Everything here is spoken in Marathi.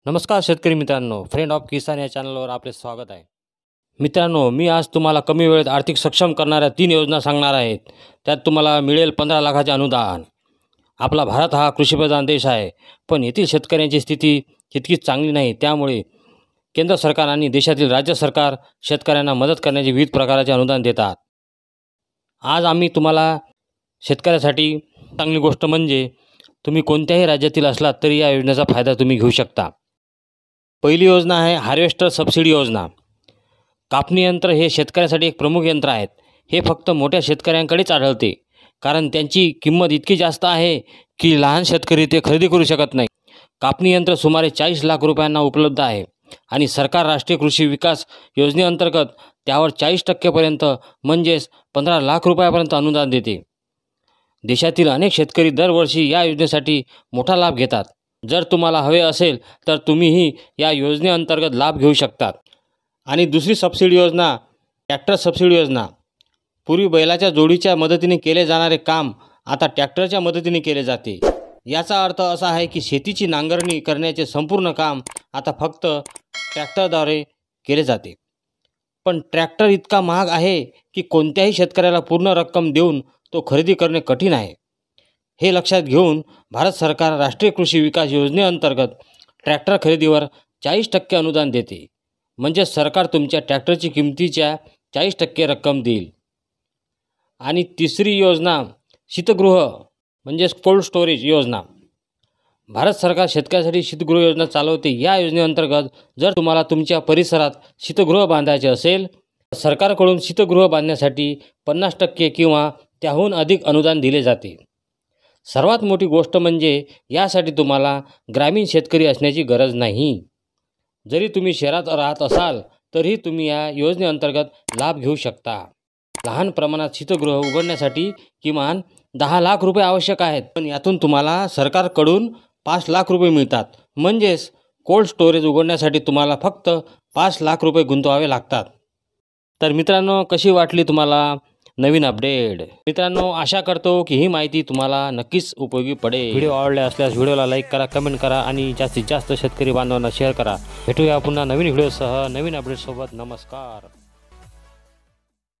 नमस्कार शेतकरी मित्रांनो, फ्रेंड ऑफ किसान या चॅनलवर आपले स्वागत आहे। मित्रांनो, मी आज तुम्हाला कमी वेळेत आर्थिक सक्षम करणाऱ्या 3 योजना सांगणार आहेत। त्यात तुम्हाला मिळेल 15 लाखाचे अनुदान। आपला भारत हा कृषीप्रधान देश आहे, पण येथील शेतकऱ्यांची स्थिती तितकीच चांगली नाही। त्यामुळे केंद्र सरकार आणि देशातील राज्य सरकार शेतकऱ्यांना मदत करण्याचे विविध प्रकारचे अनुदान देतात। आज आम्ही तुम्हाला शेतकऱ्यासाठी चांगली गोष्ट म्हणजे तुम्ही कोणत्याही राज्यातील असलात तरी या योजनेचा फायदा तुम्ही घेऊ शकता। पहिली योजना आहे हार्वेस्टर सबसिडी योजना। कापणी यंत्र हे शेतकऱ्यासाठी एक प्रमुख यंत्र आहे। हे फक्त मोठ्या शेतकऱ्यांकडेच आढळते, कारण त्यांची किंमत इतकी जास्त आहे की लहान शेतकरी ते खरेदी करू शकत नाही। कापणी यंत्र सुमारे 40 लाख रुपयांना उपलब्ध आहे आणि सरकार राष्ट्रीय कृषी विकास योजनेअंतर्गत त्यावर 40% पर्यंत म्हणजेच 15 लाख रुपयापर्यंत अनुदान देते। देशातील अनेक शेतकरी दरवर्षी या योजनेसाठी मोठा लाभ घेतात। जर तुम्हाला हवे असेल तर तुम्हीही या योजनेअंतर्गत लाभ घेऊ शकतात। आणि दुसरी सबसिडी योजना ट्रॅक्टर सबसिडी योजना। पूर्वी बैलाच्या जोडीच्या मदतीने केले जाणारे काम आता ट्रॅक्टरच्या मदतीने केले जाते। याचा अर्थ असा आहे की शेतीची नांगरणी करण्याचे संपूर्ण काम आता फक्त ट्रॅक्टरद्वारे केले जाते। पण ट्रॅक्टर इतका महाग आहे की कोणत्याही शेतकऱ्याला पूर्ण रक्कम देऊन तो खरेदी करणे कठीण आहे। हे लक्षात घेऊन भारत सरकार राष्ट्रीय कृषी विकास योजनेअंतर्गत ट्रॅक्टर खरेदीवर 40% अनुदान देते। म्हणजे सरकार तुमच्या ट्रॅक्टरची किमतीच्या 40% रक्कम देईल। आणि तिसरी योजना शीतगृह म्हणजे कोल्ड स्टोरेज योजना। भारत सरकार शेतकऱ्यासाठी शीतगृह योजना चालवते। या योजनेअंतर्गत जर तुम्हाला तुमच्या परिसरात शीतगृह बांधायचे असेल तर सरकारकडून शीतगृह बांधण्यासाठी 50% किंवा त्याहून अधिक अनुदान दिले जाते। सर्वात मोठी गोष्ट म्हणजे यासाठी तुम्हाला ग्रामीण शेतकरी असण्याची गरज नाही। जरी तुम्ही शहरात राहत असाल तरीही तुम्ही या योजनेअंतर्गत लाभ घेऊ शकता। लहान प्रमाणात शीतगृह उघडण्यासाठी किमान 10 लाख रुपये आवश्यक आहेत, पण यातून तुम्हाला सरकारकडून 5 लाख रुपये मिळतात। म्हणजेच कोल्ड स्टोरेज उघडण्यासाठी तुम्हाला फक्त 5 लाख रुपये गुंतवावे लागतात। तर मित्रांनो, कशी वाटली तुम्हाला नवीन अपडेट? मित्रांनो, आशा करतो की ही माहिती तुम्हाला नक्कीच उपयोगी पडेल। व्हिडिओ आवडले असल्यास व्हिडिओला लाईक करा, कमेंट करा आणि जास्तीत जास्त शेतकरी बांधवांना शेअर करा। भेटूया पुन्हा नवीन व्हिडिओसह नवीन अपडेटसोबत। नमस्कार।